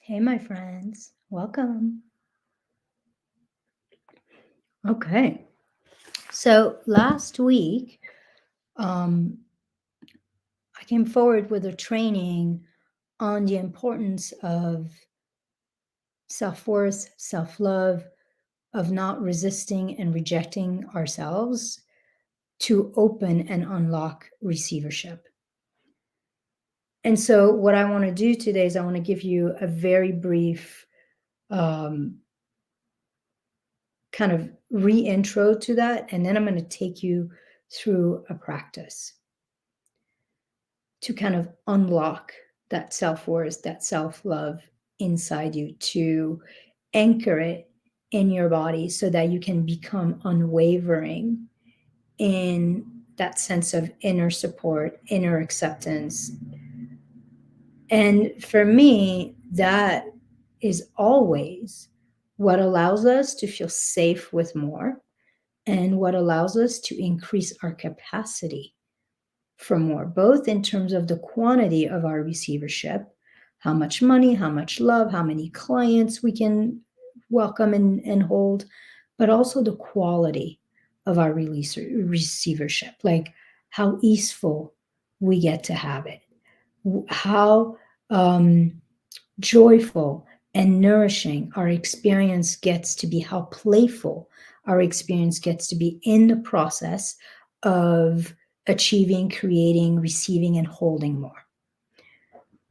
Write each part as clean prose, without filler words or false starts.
Hey, my friends, welcome. Okay, so last week, I came forward with a training on the importance of self worth, self love, of not resisting and rejecting ourselves to open and unlock receivership. And so, what I want to do today is I want to give you a very brief um, kind of re-intro to that, and then I'm going to take you through a practice to kind of unlock that self-worth, that self-love inside you, to anchor it in your body so that you can become unwavering in that sense of inner support, inner acceptance. And for me, that is always what allows us to feel safe with more and what allows us to increase our capacity for more, both in terms of the quantity of our receivership, how much money, how much love, how many clients we can welcome and hold, but also the quality of our receivership, like how easeful we get to have it, how joyful and nourishing our experience gets to be, how playful our experience gets to be in the process of achieving, creating, receiving, and holding more.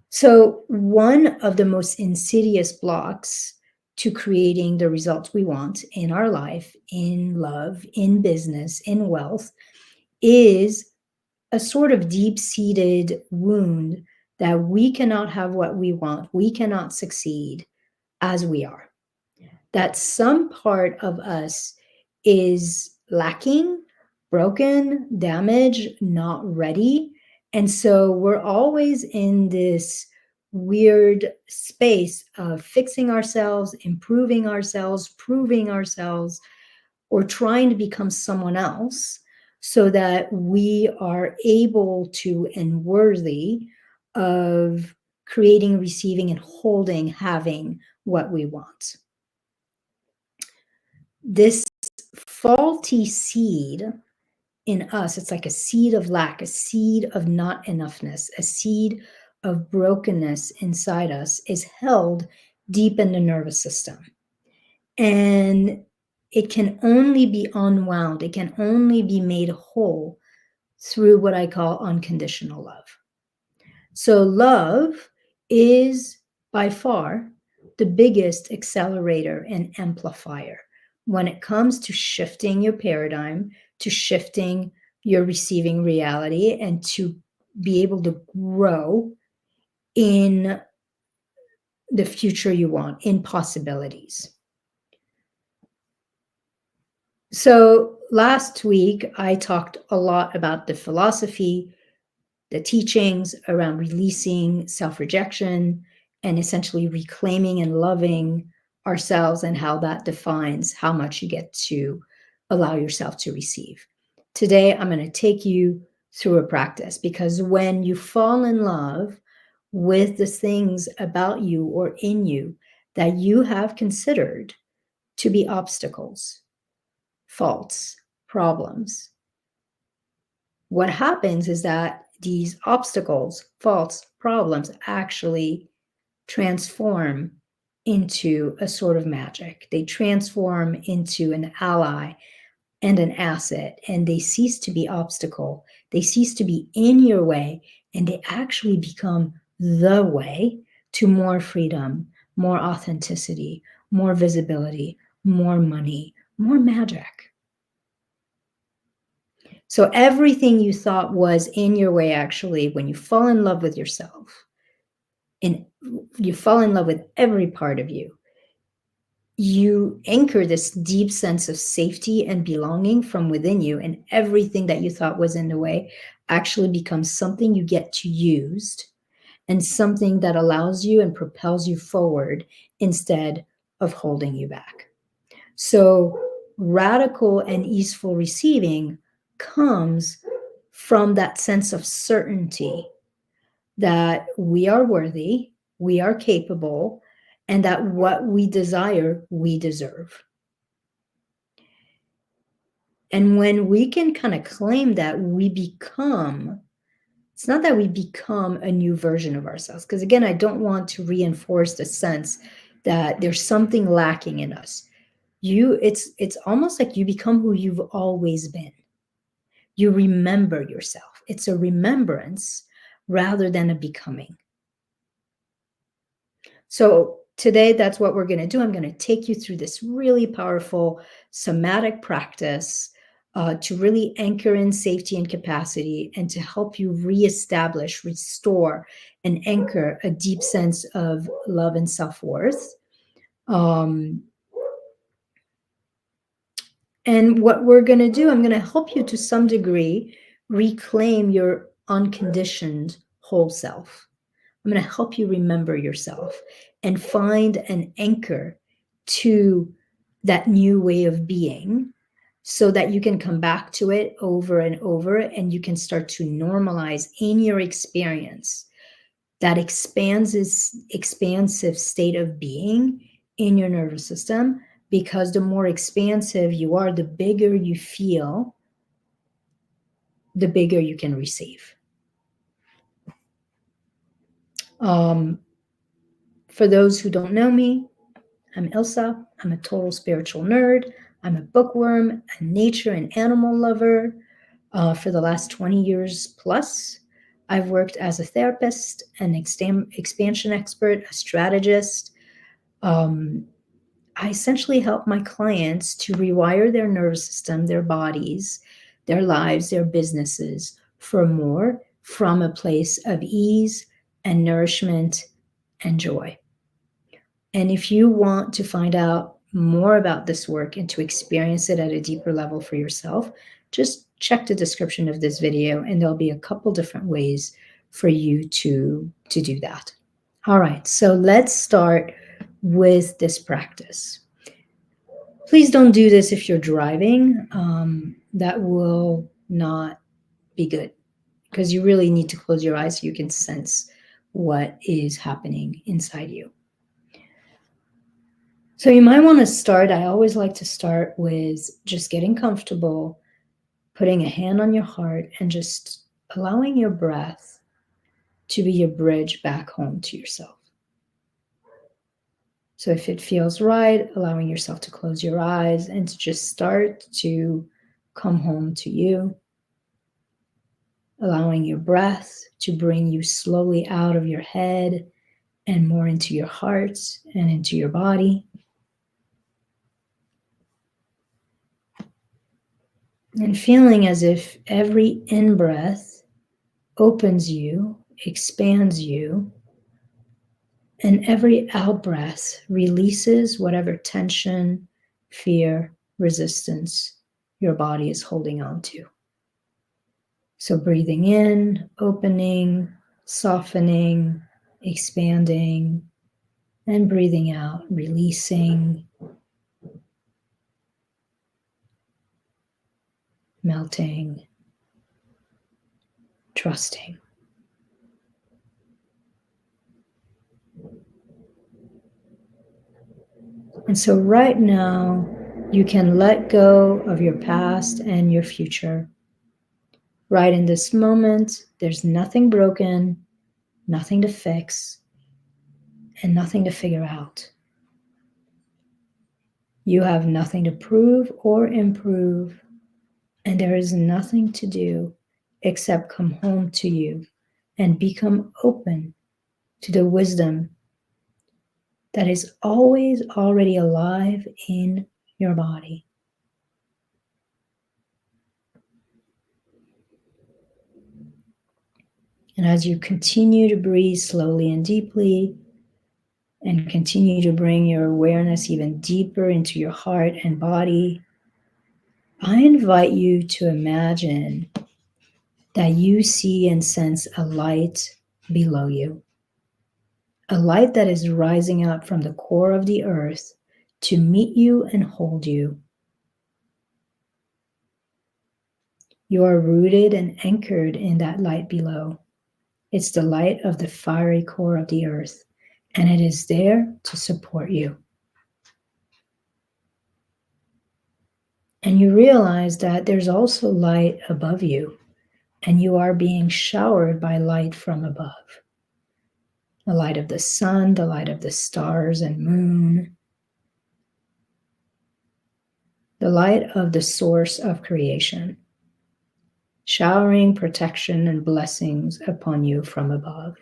So, one of the most insidious blocks to creating the results we want in our life, in love, in business, in wealth, is a sort of deep-seated wound that we cannot have what we want, we cannot succeed as we are. That some part of us is lacking, broken, damaged, not ready. And so we're always in this weird space of fixing ourselves, improving ourselves, proving ourselves, or trying to become someone else so that we are able to and worthy of creating, receiving, and holding, having what we want. This faulty seed in us, it's like a seed of lack, a seed of not enoughness, a seed of brokenness inside us, is held deep in the nervous system. And it can only be unwound, it can only be made whole through what I call unconditional love. So, love is by far the biggest accelerator and amplifier when it comes to shifting your paradigm, to shifting your receiving reality, and to be able to grow in the future you want, in possibilities. So last week, I talked a lot about the philosophy, the teachings around releasing self-rejection and essentially reclaiming and loving ourselves, and how that defines how much you get to allow yourself to receive. Today, I'm going to take you through a practice, because when you fall in love with the things about you or in you that you have considered to be obstacles, faults, problems, what happens is that these obstacles, faults, problems actually transform into a sort of magic. They transform into an ally and an asset, and they cease to be obstacle. They cease to be in your way, and they actually become the way to more freedom, more authenticity, more visibility, more money, more magic. So everything you thought was in your way, actually, when you fall in love with yourself and you fall in love with every part of you, you anchor this deep sense of safety and belonging from within you, and everything that you thought was in the way actually becomes something you get to use and something that allows you and propels you forward instead of holding you back. So radical and easeful receiving comes from that sense of certainty that we are worthy, we are capable, and that what we desire, we deserve. And when we can kind of claim that, we become, it's not that we become a new version of ourselves, because again, I don't want to reinforce the sense that there's something lacking in us. It's almost like you become who you've always been. You remember yourself. It's a remembrance rather than a becoming. So today, that's what we're going to do. I'm going to take you through this really powerful somatic practice to really anchor in safety and capacity, and to help you reestablish, restore, and anchor a deep sense of love and self-worth. And what we're going to do, I'm going to help you to some degree reclaim your unconditioned whole self. I'm going to help you remember yourself and find an anchor to that new way of being, so that you can come back to it over and over, and you can start to normalize in your experience that expansive state of being in your nervous system. Because the more expansive you are, the bigger you feel, the bigger you can receive. For those who don't know me, I'm Ilsa. I'm a total spiritual nerd. I'm a bookworm, a nature and animal lover. For the last 20 years plus, I've worked as a therapist, an expansion expert, a strategist. I essentially help my clients to rewire their nervous system, their bodies, their lives, their businesses for more, from a place of ease and nourishment and joy. And if you want to find out more about this work and to experience it at a deeper level for yourself, just check the description of this video, and there'll be a couple different ways for you to do that. All right, so let's start with this practice. Please don't do this if you're driving. That will not be good, because you really need to close your eyes so you can sense what is happening inside you. So you might want to start, I always like to start with just getting comfortable, putting a hand on your heart, and just allowing your breath to be your bridge back home to yourself. So if it feels right, allowing yourself to close your eyes and to just start to come home to you, allowing your breath to bring you slowly out of your head and more into your heart and into your body. And feeling as if every in-breath opens you, expands you, and every out-breath releases whatever tension, fear, resistance your body is holding on to. So breathing in, opening, softening, expanding, and breathing out, releasing, melting, trusting. And so right now, you can let go of your past and your future. Right in this moment, there's nothing broken, nothing to fix, and nothing to figure out. You have nothing to prove or improve, and there is nothing to do except come home to you and become open to the wisdom that is always already alive in your body. And as you continue to breathe slowly and deeply, and continue to bring your awareness even deeper into your heart and body, I invite you to imagine that you see and sense a light below you, a light that is rising up from the core of the earth to meet you and hold you. You are rooted and anchored in that light below. It's the light of the fiery core of the earth. and it is there to support you. And you realize that there's also light above you, and you are being showered by light from above. The light of the sun, the light of the stars and moon, the light of the source of creation, showering protection and blessings upon you from above.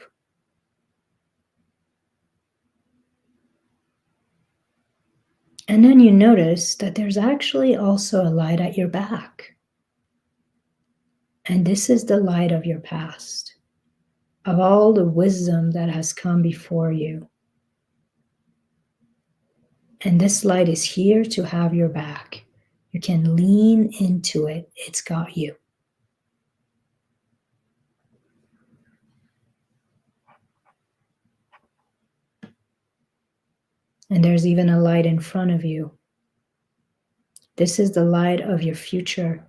And then you notice that there's actually also a light at your back. And this is the light of your past, of all the wisdom that has come before you. And this light is here to have your back. You can lean into it. It's got you. And there's even a light in front of you. This is the light of your future,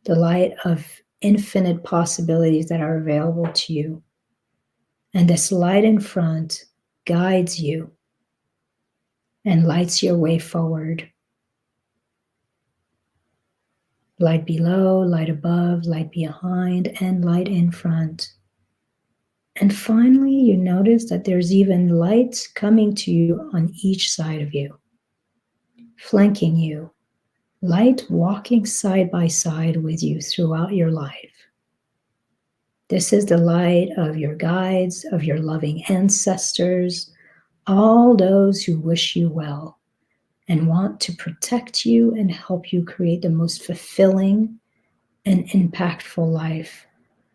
the light of infinite possibilities that are available to you. And this light in front guides you and lights your way forward. Light below, light above, light behind, and light in front. And finally, you notice that there's even light coming to you on each side of you, flanking you, light walking side by side with you throughout your life. This is the light of your guides, of your loving ancestors, all those who wish you well and want to protect you and help you create the most fulfilling and impactful life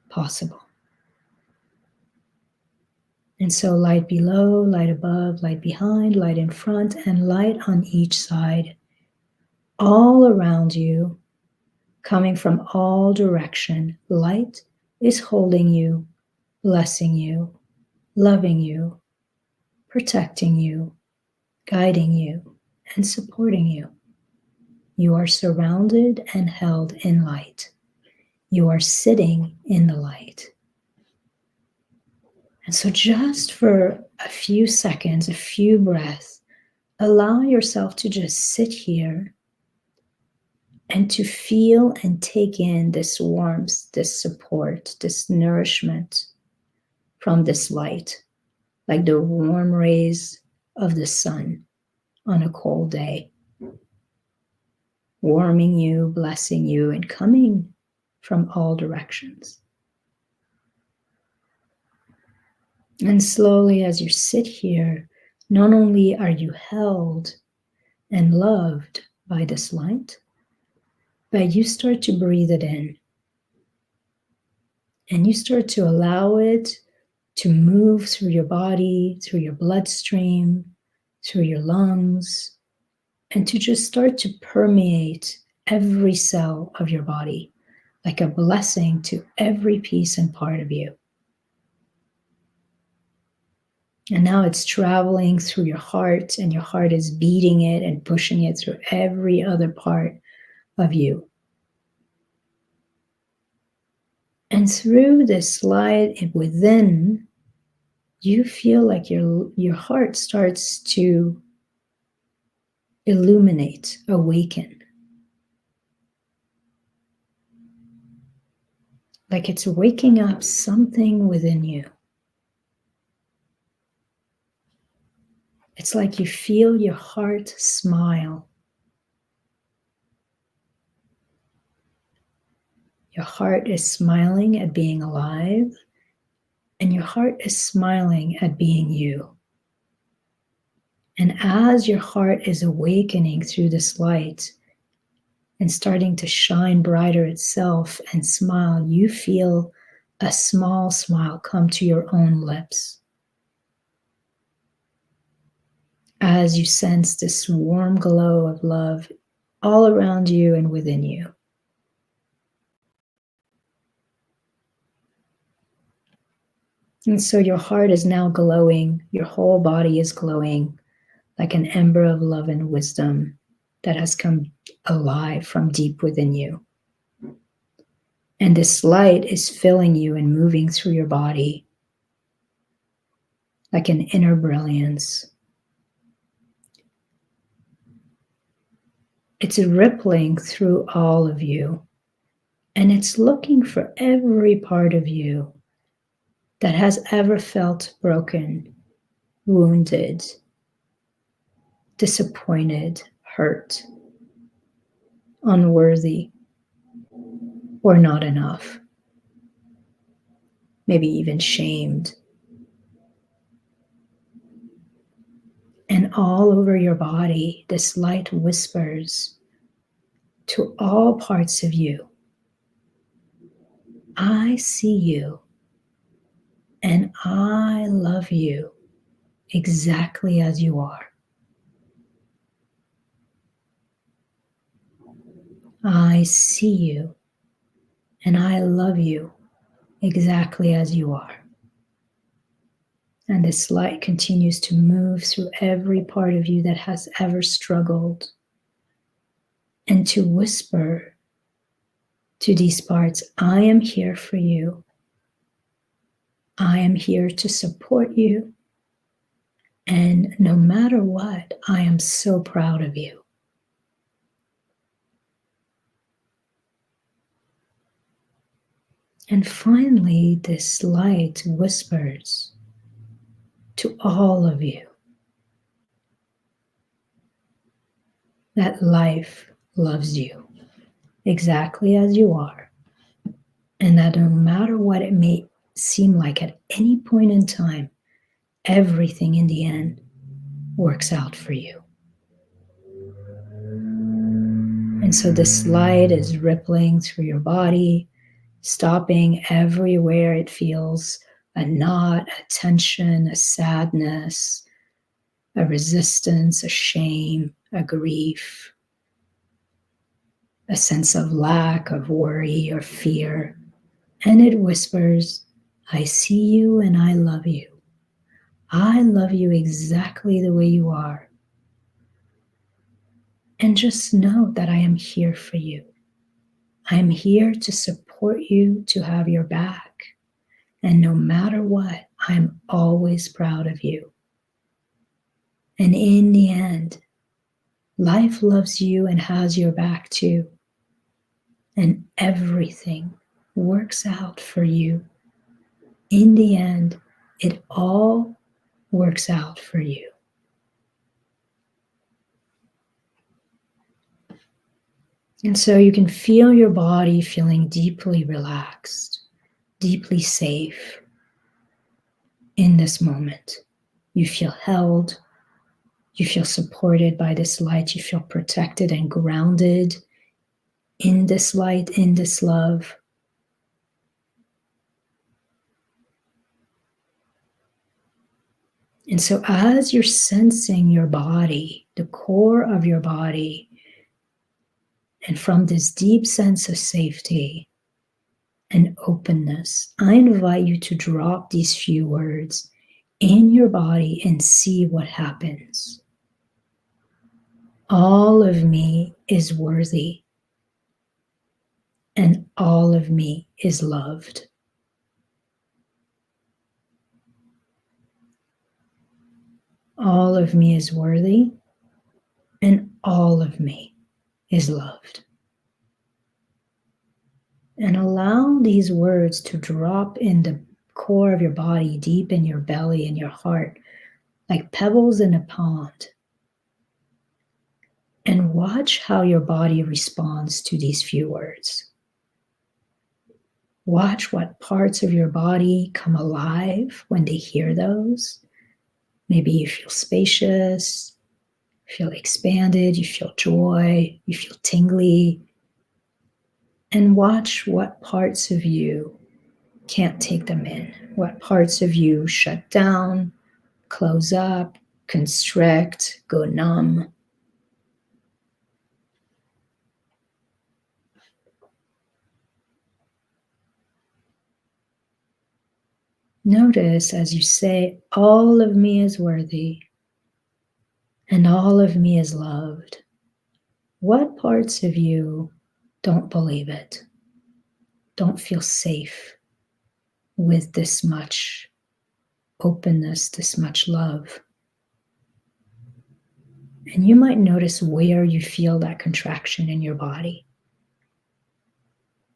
possible. And so light below, light above, light behind, light in front, and light on each side, all around you, coming from all direction. Light is holding you, blessing you, loving you, protecting you, guiding you, and supporting you. You are surrounded and held in light. You are sitting in the light. And so just for a few seconds, a few breaths, allow yourself to just sit here and to feel and take in this warmth, this support, this nourishment from this light, like the warm rays of the sun on a cold day, warming you, blessing you, and coming from all directions. And slowly, as you sit here, not only are you held and loved by this light, but you start to breathe it in. And you start to allow it to move through your body, through your bloodstream, through your lungs, and to just start to permeate every cell of your body like a blessing to every piece and part of you. And now it's traveling through your heart, and your heart is beating it and pushing it through every other part of you. And through this light within, you feel like your heart starts to illuminate, awaken. Like it's waking up something within you. It's like you feel your heart smile. Your heart is smiling at being alive, and your heart is smiling at being you. And as your heart is awakening through this light and starting to shine brighter itself and smile, you feel a small smile come to your own lips. As you sense this warm glow of love all around you and within you. And so your heart is now glowing, your whole body is glowing like an ember of love and wisdom that has come alive from deep within you. And this light is filling you and moving through your body like an inner brilliance. It's rippling through all of you, and it's looking for every part of you that has ever felt broken, wounded, disappointed, hurt, unworthy, or not enough, maybe even shamed. And all over your body, this light whispers to all parts of you, I see you and I love you exactly as you are. I see you and I love you exactly as you are. And this light continues to move through every part of you that has ever struggled, and to whisper to these parts, I am here for you. I am here to support you. And no matter what, I am so proud of you. And finally, this light whispers to all of you that life loves you exactly as you are, and that no matter what it may seem like at any point in time, everything in the end works out for you. And so this light is rippling through your body, stopping everywhere it feels a knot, a tension, a sadness, a resistance, a shame, a grief, a sense of lack, of worry or fear. And it whispers, I see you and I love you. I love you exactly the way you are. And just know that I am here for you. I am here to support you, to have your back. And no matter what, I'm always proud of you. And in the end, life loves you and has your back too. And everything works out for you. In the end, it all works out for you. And so you can feel your body feeling deeply relaxed, deeply safe in this moment. You feel held. You feel supported by this light. You feel protected and grounded in this light, in this love. And so as you're sensing your body, the core of your body, and from this deep sense of safety and openness, I invite you to drop these few words in your body and see what happens. All of me is worthy, and all of me is loved. All of me is worthy, and all of me is loved. And allow these words to drop in the core of your body, deep in your belly and your heart, like pebbles in a pond. And watch how your body responds to these few words. Watch what parts of your body come alive when they hear those. Maybe you feel spacious, feel expanded, you feel joy, you feel tingly. And watch what parts of you can't take them in, what parts of you shut down, close up, constrict, go numb. Notice as you say, all of me is worthy and all of me is loved. What parts of you don't believe it? Don't feel safe with this much openness, this much love. And you might notice where you feel that contraction in your body.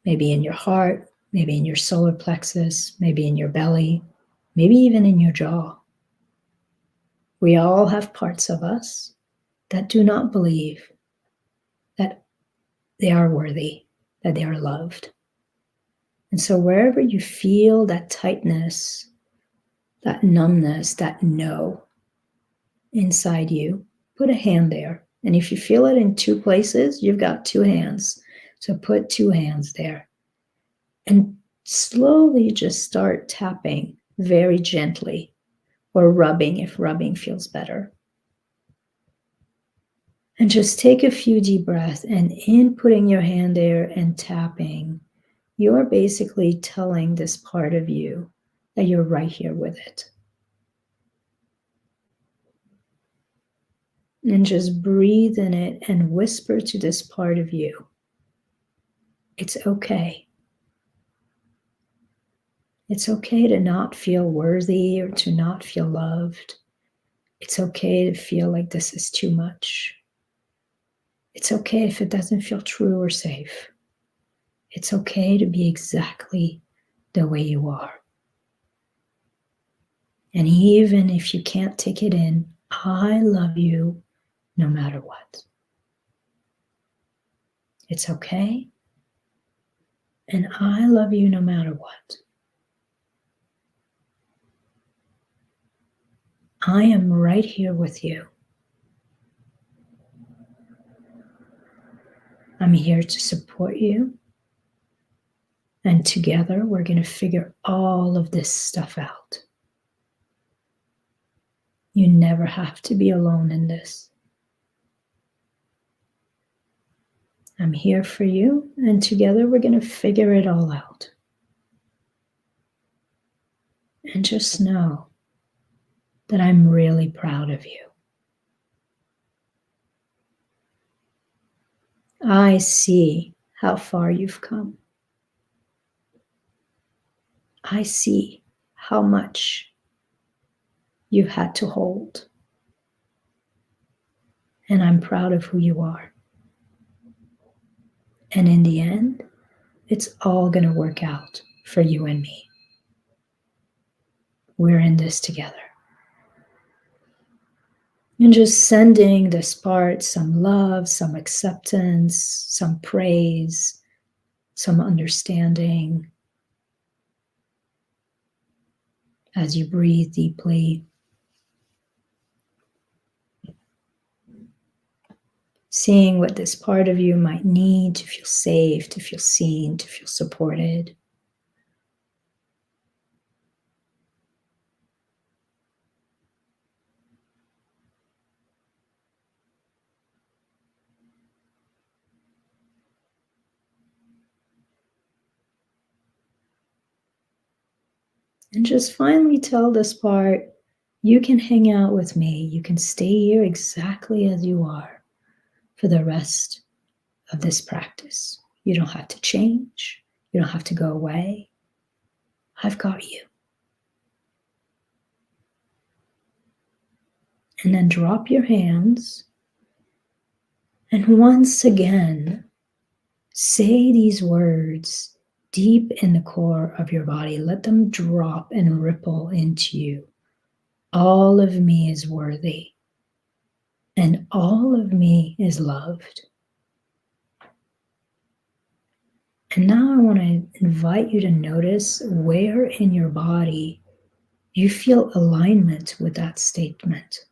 Maybe in your heart, maybe in your solar plexus, maybe in your belly, maybe even in your jaw. We all have parts of us that do not believe that they are worthy, that they are loved. And so wherever you feel that tightness, that numbness, that no inside you, put a hand there. And if you feel it in two places, you've got two hands. So put two hands there. And slowly just start tapping very gently, or rubbing if rubbing feels better. And just take a few deep breaths, and in putting your hand there and tapping, you're basically telling this part of you that you're right here with it. And just breathe in it and whisper to this part of you, it's okay. It's okay to not feel worthy or to not feel loved. It's okay to feel like this is too much. It's okay if it doesn't feel true or safe. It's okay to be exactly the way you are. And even if you can't take it in, I love you no matter what. It's okay. And I love you no matter what. I am right here with you. I'm here to support you. And together we're going to figure all of this stuff out. You never have to be alone in this. I'm here for you, and together we're going to figure it all out. And just know that I'm really proud of you. I see how far you've come. I see how much you've had to hold. And I'm proud of who you are. And in the end, it's all going to work out for you and me. We're in this together. And just sending this part some love, some acceptance, some praise, some understanding as you breathe deeply. Seeing what this part of you might need to feel safe, to feel seen, to feel supported. And just finally tell this part, you can hang out with me. You can stay here exactly as you are for the rest of this practice. You don't have to change. You don't have to go away. I've got you. And then drop your hands. And once again, say these words deep in the core of your body. Let them drop and ripple into you. All of me is worthy. And all of me is loved. And now I want to invite you to notice where in your body you feel alignment with that statement.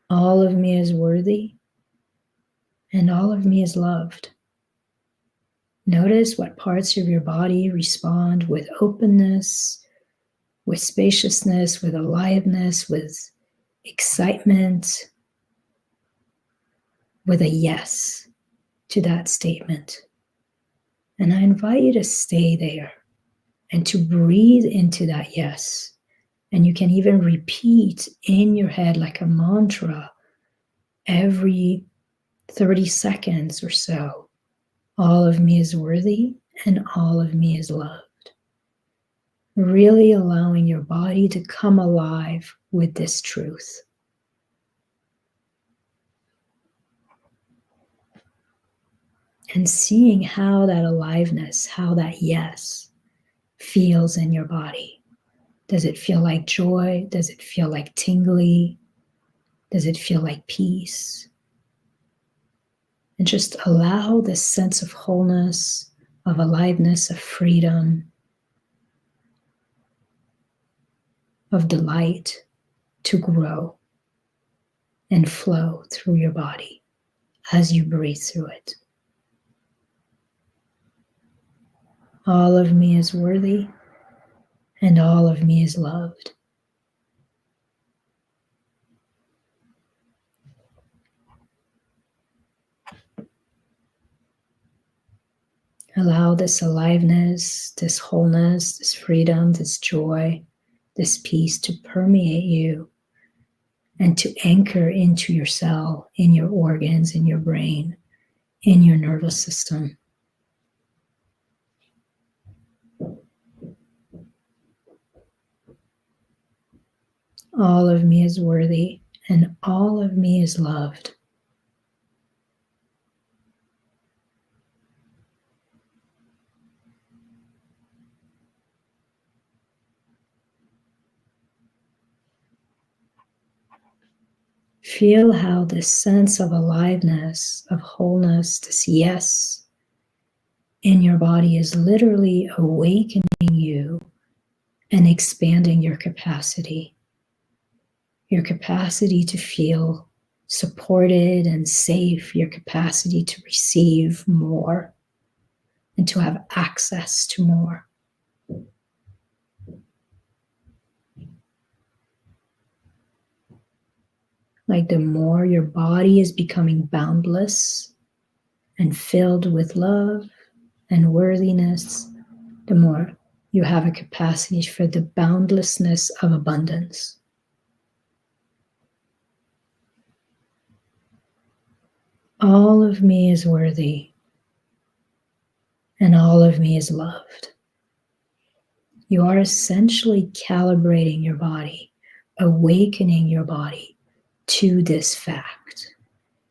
All of me is worthy, and all of me is loved. Notice what parts of your body respond with openness, with spaciousness, with aliveness, with excitement, with a yes to that statement. And I invite you to stay there and to breathe into that yes. And you can even repeat in your head like a mantra every 30 seconds or so. All of me is worthy and all of me is loved. Really allowing your body to come alive with this truth. And seeing how that aliveness, how that yes feels in your body. Does it feel like joy? Does it feel like tingly? Does it feel like peace? And just allow this sense of wholeness, of aliveness, of freedom, of delight to grow and flow through your body as you breathe through it. All of me is worthy, and all of me is loved. Allow this aliveness, this wholeness, this freedom, this joy, this peace to permeate you and to anchor into your cell, in your organs, in your brain, in your nervous system. All of me is worthy, and all of me is loved. Feel how this sense of aliveness, of wholeness, this yes in your body is literally awakening you and expanding your capacity to feel supported and safe, your capacity to receive more and to have access to more. Like the more your body is becoming boundless and filled with love and worthiness, the more you have a capacity for the boundlessness of abundance. All of me is worthy, and all of me is loved. You are essentially calibrating your body, awakening your body to this fact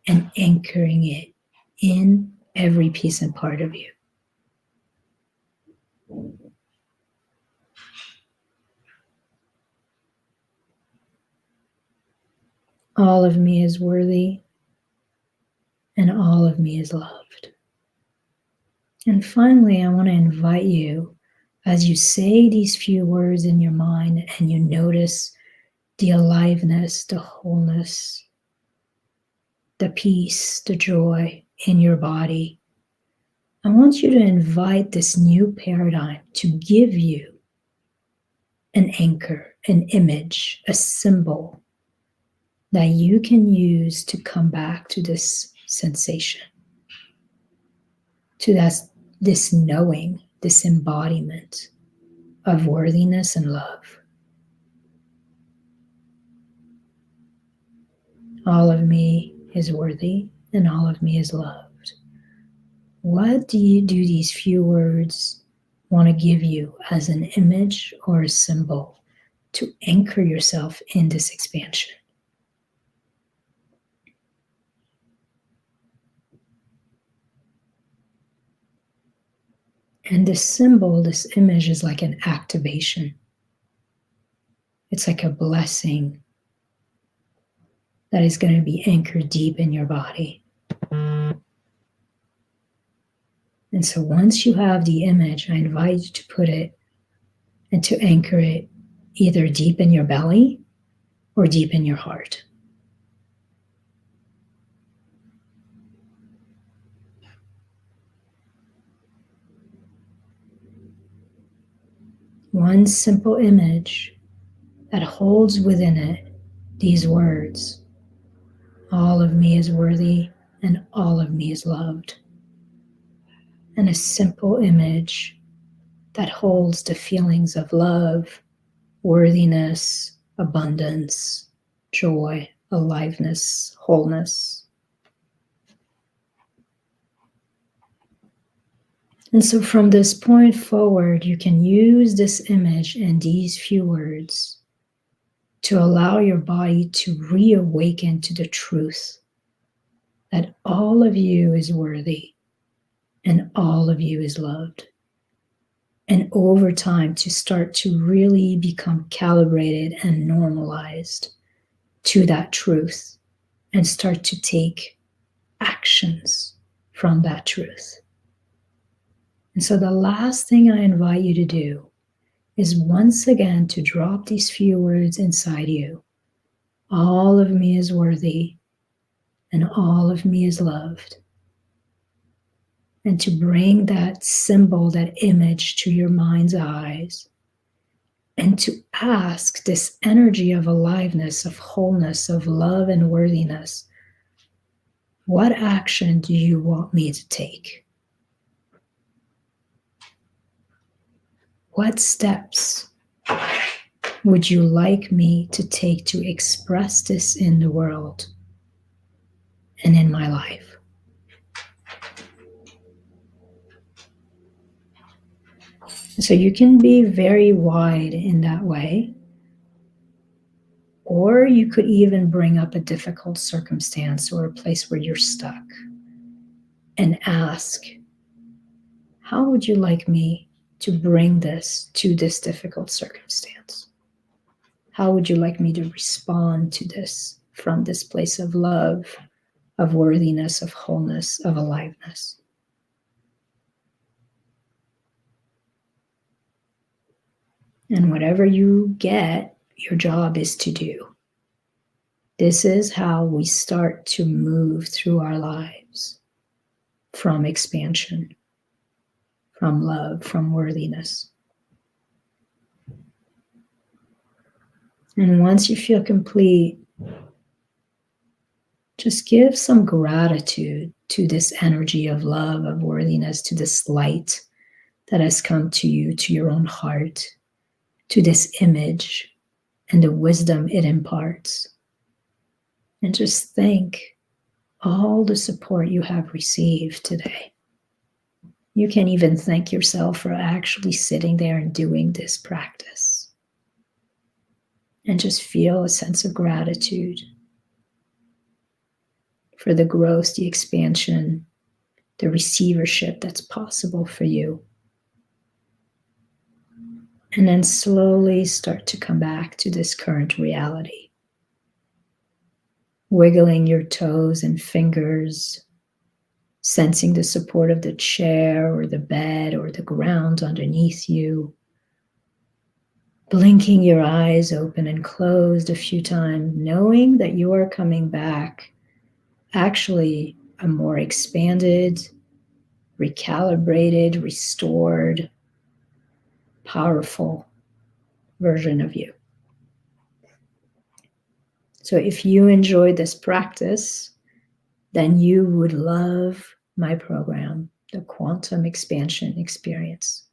and anchoring it in every piece and part of you. All of me is worthy, and all of me is loved. And finally, I want to invite you, as you say these few words in your mind and you notice the aliveness, the wholeness, the peace, the joy in your body, I want you to invite this new paradigm to give you an anchor, an image, a symbol that you can use to come back to this sensation, to this knowing, this embodiment of worthiness and love. All of me is worthy, and all of me is loved. What do these few words want to give you as an image or a symbol to anchor yourself in this expansion? And this symbol, this image is like an activation. It's like a blessing that is going to be anchored deep in your body. And so once you have the image, I invite you to put it and to anchor it either deep in your belly or deep in your heart. One simple image that holds within it these words: all of me is worthy and all of me is loved. And a simple image that holds the feelings of love, worthiness, abundance, joy, aliveness, wholeness. And so from this point forward, you can use this image and these few words to allow your body to reawaken to the truth that all of you is worthy and all of you is loved. And over time, to start to really become calibrated and normalized to that truth and start to take actions from that truth. And so the last thing I invite you to do is once again to drop these few words inside you. All of me is worthy and all of me is loved. And to bring that symbol, that image to your mind's eyes, and to ask this energy of aliveness, of wholeness, of love and worthiness, what action do you want me to take? What steps would you like me to take to express this in the world and in my life? So you can be very wide in that way, or you could even bring up a difficult circumstance or a place where you're stuck and ask, how would you like me to bring this to this difficult circumstance? How would you like me to respond to this from this place of love, of worthiness, of wholeness, of aliveness? And whatever you get, your job is to do. This is how we start to move through our lives from expansion, from love, from worthiness. And once you feel complete, just give some gratitude to this energy of love, of worthiness, to this light that has come to you, to your own heart, to this image and the wisdom it imparts. And just thank all the support you have received today. You can even thank yourself for actually sitting there and doing this practice. And just feel a sense of gratitude for the growth, the expansion, the receivership that's possible for you. And then slowly start to come back to this current reality. Wiggling your toes and fingers, sensing the support of the chair or the bed or the ground underneath you. Blinking your eyes open and closed a few times, knowing that you are coming back actually a more expanded, recalibrated, restored, powerful version of you. So if you enjoyed this practice, then you would love my program, the Quantum Expansion Experience.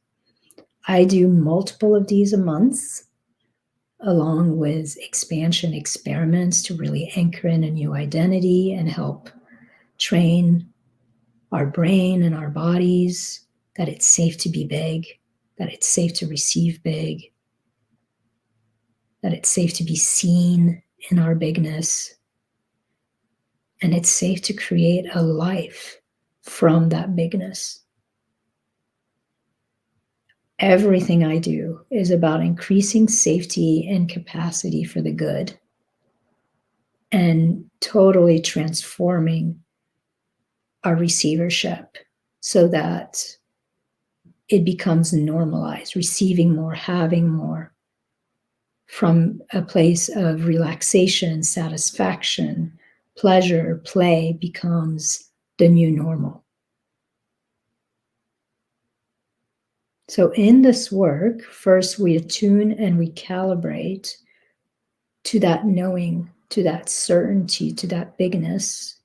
I do multiple of these a month, along with expansion experiments to really anchor in a new identity and help train our brain and our bodies that it's safe to be big, that it's safe to receive big, that it's safe to be seen in our bigness, and it's safe to create a life from that bigness. Everything I do is about increasing safety and capacity for the good and totally transforming our receivership so that it becomes normalized, receiving more, having more from a place of relaxation, satisfaction, pleasure, play becomes the new normal. So in this work, first we attune and we calibrate to that knowing, to that certainty, to that bigness,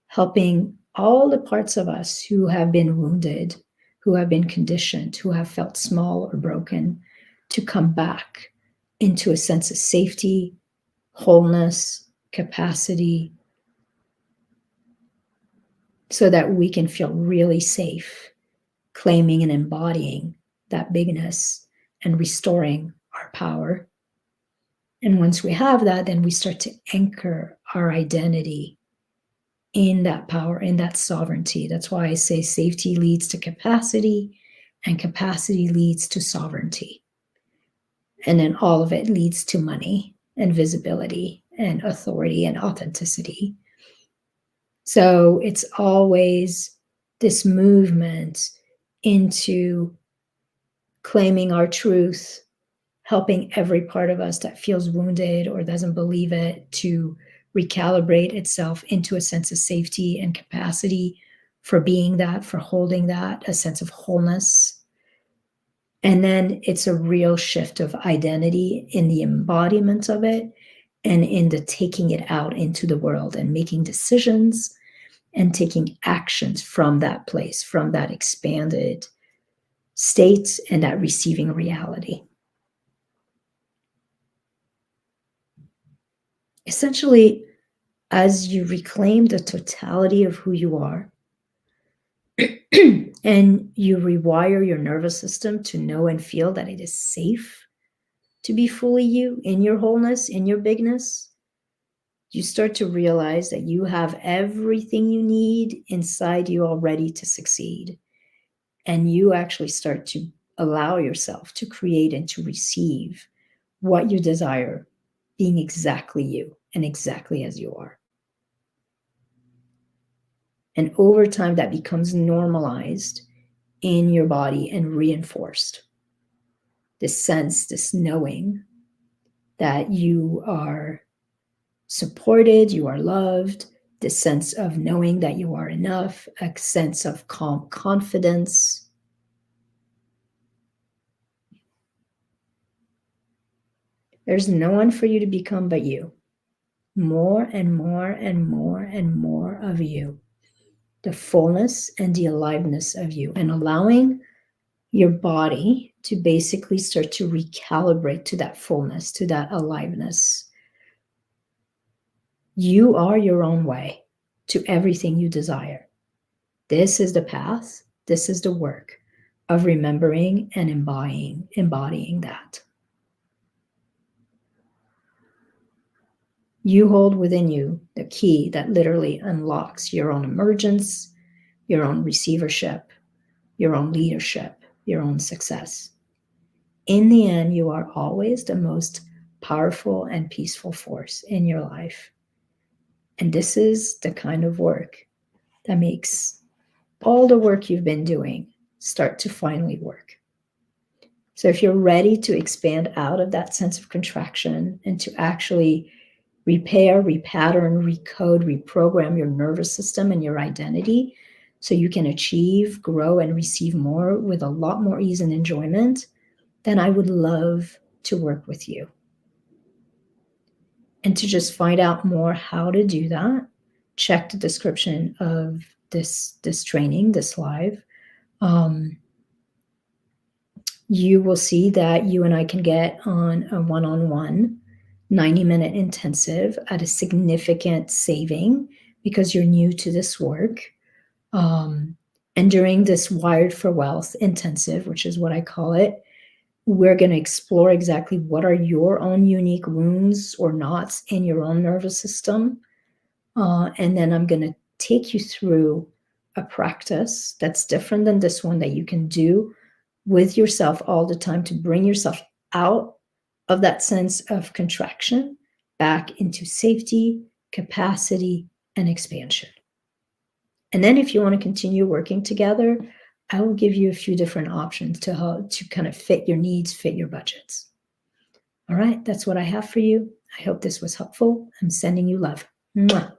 helping all the parts of us who have been wounded, who have been conditioned, who have felt small or broken, to come back into a sense of safety, wholeness, capacity, so that we can feel really safe claiming and embodying that bigness and restoring our power. And once we have that, then we start to anchor our identity in that power, in that sovereignty. That's why I say safety leads to capacity, and capacity leads to sovereignty. And then all of it leads to money and visibility and authority and authenticity. So it's always this movement into claiming our truth, helping every part of us that feels wounded or doesn't believe it to recalibrate itself into a sense of safety and capacity for being that, for holding that, a sense of wholeness. And then it's a real shift of identity in the embodiment of it and in the taking it out into the world and making decisions and taking actions from that place, from that expanded state and that receiving reality. Essentially, as you reclaim the totality of who you are and you rewire your nervous system to know and feel that it is safe to be fully you in your wholeness, in your bigness, you start to realize that you have everything you need inside you already to succeed. And you actually start to allow yourself to create and to receive what you desire, being exactly you and exactly as you are. And over time, that becomes normalized in your body and reinforced. This sense, this knowing that you are supported, you are loved, this sense of knowing that you are enough, a sense of calm confidence. There's no one for you to become but you. More and more and more and more of you. The fullness and the aliveness of you, and allowing your body to basically start to recalibrate to that fullness, to that aliveness. You are your own way to everything you desire. This is the path. This is the work of remembering and embodying that. You hold within you the key that literally unlocks your own emergence, your own receivership, your own leadership, your own success. In the end, you are always the most powerful and peaceful force in your life. And this is the kind of work that makes all the work you've been doing start to finally work. So if you're ready to expand out of that sense of contraction and to actually repair, repattern, recode, reprogram your nervous system and your identity so you can achieve, grow, and receive more with a lot more ease and enjoyment, then I would love to work with you. And to just find out more how to do that, check the description of this training, this live. You will see that you and I can get on a one-on-one 90-minute intensive at a significant saving because you're new to this work. And during this Wired for Wealth intensive, which is what I call it, we're going to explore exactly what are your own unique wounds or knots in your own nervous system. And then I'm going to take you through a practice that's different than this one that you can do with yourself all the time to bring yourself out of that sense of contraction back into safety, capacity, and expansion. And then if you want to continue working together, I will give you a few different options to kind of fit your needs, fit your budgets. All right, that's what I have for you. I hope this was helpful. I'm sending you love. Mwah.